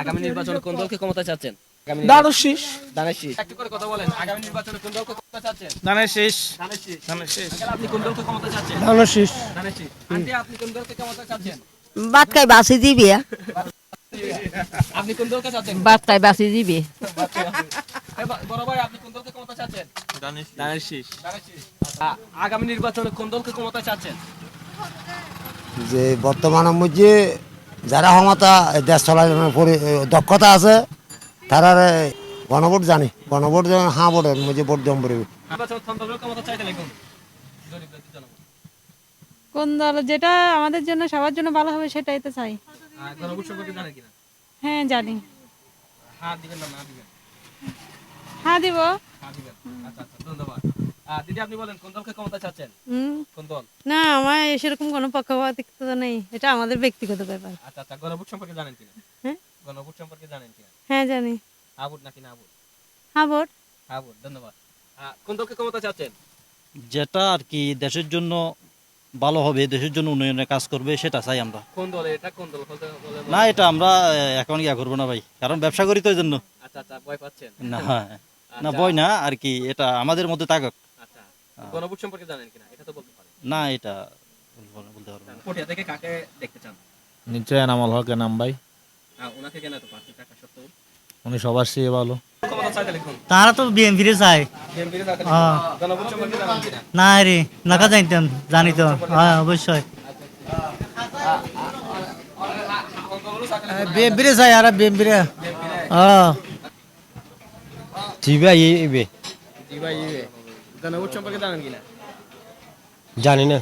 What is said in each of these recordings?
আগামী নির্বাচনে কোন দলকে ক্ষমতা চাচ্ছেন? দারুশ শীষ। ধানের শীষ। একটু করে কথা বলেন। আগামী নির্বাচনে কোন দলকে ক্ষমতা চাচ্ছেন? ধানের শীষ। ধানের শীষ। ধানের শীষ। আঙ্কেল, আপনি কোন দলকে ক্ষমতা চাচ্ছেন? ধানের শীষ। ধানের শীষ। আন্টি, আপনি কোন দলকে ক্ষমতা চাচ্ছেন? ভাত খাই বাসি দিবি আপনি কোন দলকে চাচ্ছেন? ভাত খাই বাসি দিবি বড় ভাই, আপনি কোন দলকে ক্ষমতা চাচ্ছেন? ধানের শীষ। ধানের শীষ। আগামী নির্বাচনে কোন দলকে ক্ষমতা চাচ্ছেন? যে বর্তমানের মধ্যে যারা ক্ষমতা দেশ চালানোর দক্ষতা আছে তারা গণভোট জানি গণভোট হ্যাঁ ভোটের মধ্যে ভোট দম পড়বে। নির্বাচনে কোন দলের ক্ষমতা চাইতে লাগুন? কোন দল যেটা আমাদের জন্য সবার জন্য ভালো হবে সেটাই তো চাই। গণভোট সম্পর্কে জানেন কিনা? হ্যাঁ জানি। হ্যাঁ দিবেন না না দিবেন? হ্যাঁ দিব। হ্যাঁ দিবেন। আচ্ছা আচ্ছা, ধন্যবাদ। দিদি, আপনি বলেন কোন দলকে ক্ষমতা চাচ্ছেন? কোন দল? না, আমার সেরকম কোনো পক্ষপাতিত্ব নেই, এটা আমাদের ব্যক্তিগত ব্যাপার। আচ্ছা আচ্ছা, গণভোট সম্পর্কে জানেন কিনা? হ্যাঁ গণভোট সম্পর্কে জানেন কিনা? হ্যাঁ জানি। হ্যাঁ ভোট নাকি না ভোট? হ্যাঁ ভোট। হ্যাঁ ভোট, ধন্যবাদ। কোন দলকে ক্ষমতা চাচ্ছেন? যেটা আর কি দেশের জন্য ভালো হবে, দেশের জন্য উন্নয়নের কাজ করবে সেটা চাই আমরা। কোন দল এটা? কোন দল বলেন? না, এটা আমরা এখন ইয়া করবো না ভাই, কারণ ব্যবসা করি তো এই জন্য। আচ্ছা আচ্ছা, ভয় পাচ্ছেন? না না, ভয় না আর কি, এটা আমাদের মধ্যে থাকুক। আচ্ছা, গণভোট সম্পর্কে জানেন কিনা? এটা তো বলতে পারেন। না, এটা বলতে পারবো না। পটিয়া থেকে কাকে দেখতে চান? নিশ্চয় এনামুল হক নাম ভাই, ওনাকে কেন তো পার্টি টাকা সত্ত্বেও উনি সবার চেয়ে ভালো। ক্ষমতা চাইতে লিখুন। তারা তো বিএনপি চায়। বিএনপির চাইতে গণভোট সম্পর্কে জানেন কিনা? না রে, নাকা জানতাম, জানি তো, হ্যাঁ অবশ্যই বিএনপি চাই। আর বিএনপি গণভোট সম্পর্কে জানেন কিনা? জানি না।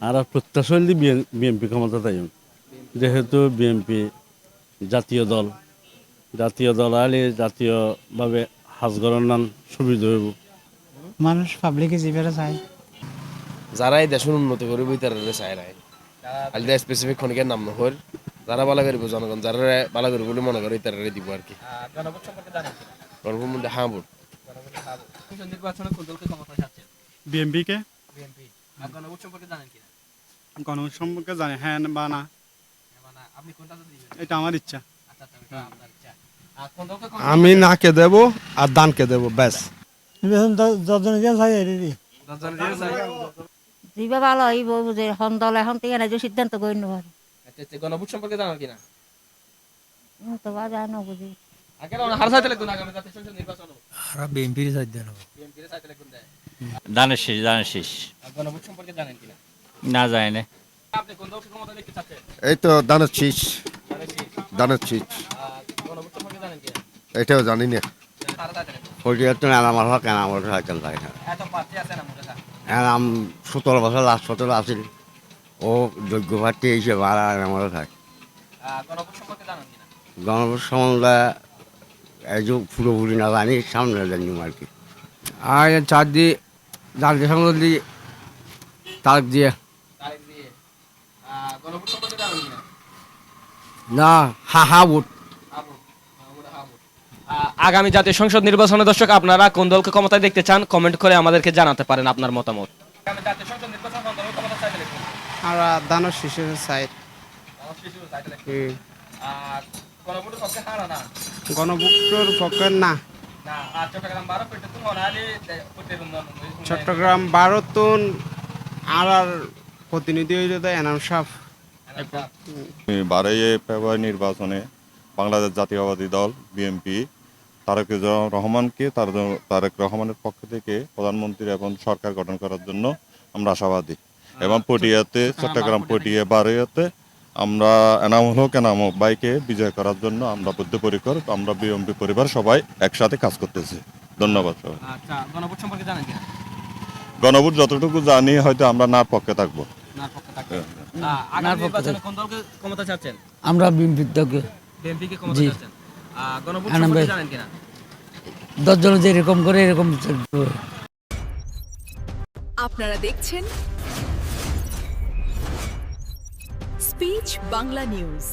আর প্রত্যাশা হলে বিএনপি ক্ষমতা তাই, যেহেতু বিএনপি জাতীয় দল, জাতীয় দল আলে জাতীয়ভাবে হাজ গণনার সুবিধা হইব। মানুষ পাবলিকে যেভাবে চায়, যারা এই দেশের উন্নতি করবে তারা চায় নাই আলাদা স্পেসিফিক ক্ষণিকের নাম নহর, যারা বালা করিব জনগণ, যারা বালা করিব বলে মনে করে তারা দিব আর কি। গণভোট সম্পর্কে জানেন কিনা? গণভোট মধ্যে হ্যাঁ ভোট। নির্বাচনে কোন দলকে ক্ষমতা চাচ্ছেন? বিএনপিকে বিএনপি। গণভোট সম্পর্কে জানেন কিনা? গণভোট সম্পর্কে জানে হ্যাঁ বা না, আপনি কোনটা দিবেন? এটা আমার ইচ্ছা। আচ্ছা আচ্ছা, এটা আপনার ইচ্ছা। কোন দলকে আমি নাকে দেব আর দানকে দেব, ব্যাস। যতজন চাই দিবা ভালো হইব যে এখন দল এখন থেকে না যে সিদ্ধান্ত করি নেবার আচ্ছা আচ্ছা, গণভোট সম্পর্কে জানেন কিনা? তো বা যায় না বুঝি। আগে হার চাইতে লিখুন। আগামী জাতীয় সংসদ নির্বাচন বিএনপির চাই দেন। বিএনপির চাইতে লিখুন দেয়। ধানের শীষ, ধানের শীষ। গণভোট সম্পর্কে জানেন কিনা? না, যায় না। আপনি কোন দলকে ক্ষমতা দেখতে চাচ্ছেন? এই তো দানের শীষ। দানের শীষ, গণভোট সম্পর্কে জানেন কিনা? এটাও জানি না। হার চাইতে লিখুন। এনামুল হক এনামুল হক থাকে না। এত প্রার্থী আছে না মোটা? এনাম 17 বছর, লাস্ট 17 আছিল, ও যোগ্য প্রার্থী হিসেবে আর এনামুল থাকে। গণভোট সম্পর্কে জানেন কিনা? গণভোট সম্বন্ধে এই যে পুরোপুরি না জানি, সামনে জানি আর কি। আর চার দিয়ে জাতীয় সংসদ দিয়ে তারিখ দিয়ে তারিখ দিয়ে। গণভোট সম্পর্কে জানেন কিনা? না, হা ভোট। আগামী জাতীয় সংসদ নির্বাচনে দর্শক আপনারা কোন দলকে ক্ষমতায় দেখতে চান কমেন্ট করে আমাদেরকে জানাতে পারেন আপনার মতামত। আগামী জাতীয় সংসদ নির্বাচনে কোন দলকে ক্ষমতা চাইতে লিখুন। আমরা দানের শীষের সাইড। গণভোটের পক্ষে হারা না? গণভোটের পক্ষে না। না, চট্টগ্রাম 12 পেটে তুমি হনালি প্রতিবন্ধন। চট্টগ্রাম 12 তুন আর প্রতিনিধি হইলে তো এনাম সাহ। 12 ফেব্রুয়ারি নির্বাচনে বাংলাদেশ জাতীয়তাবাদী দল বিএনপি তারেক রহমানের পক্ষ থেকে প্রধানমন্ত্রী এবং সরকার গঠন করার জন্য আমরা আশাবাদী, এবং পটিয়াতে, চট্টগ্রাম পটিয়া 12-তে আমরা এনামুল হক এনামুল ভাইকে বিজয় করার জন্য আমরা বদ্ধপরিকর, আমরা বিএনপি পরিবার সবাই একসাথে কাজ করতেছি। ধন্যবাদ সবাই। আচ্ছা, গণভোট সম্পর্কে জানেন কিনা? গণভোট যতটুকু জানি হয়তো আমরা নার পক্ষে থাকবো। নার পক্ষে থাকবেন। আগামী নির্বাচনে কোন দলকে ক্ষমতা চাচ্ছেন? আমরা বিএনপির দলকে, বিএনপি কে ক্ষমতা চাচ্ছেন। গণভোট সম্পর্কে জানেন কিনা? 10 জন যেরকম করে এরকম। আপনারা দেখছেন স্পিচ বাংলা নিউজ।